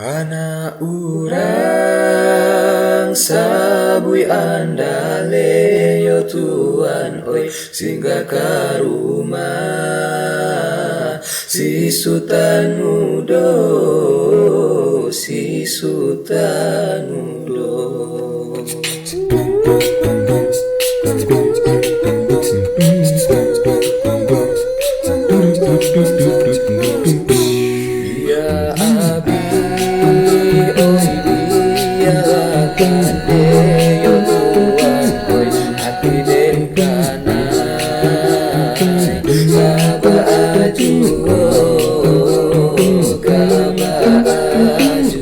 Anak urang sabui andale yo tuan oi singgah ka rumah si Sultan Mudo, si Sultan Mudo. Ya abi oi biar kade yo tuan oi hati dem kanai kaba aju kaba aju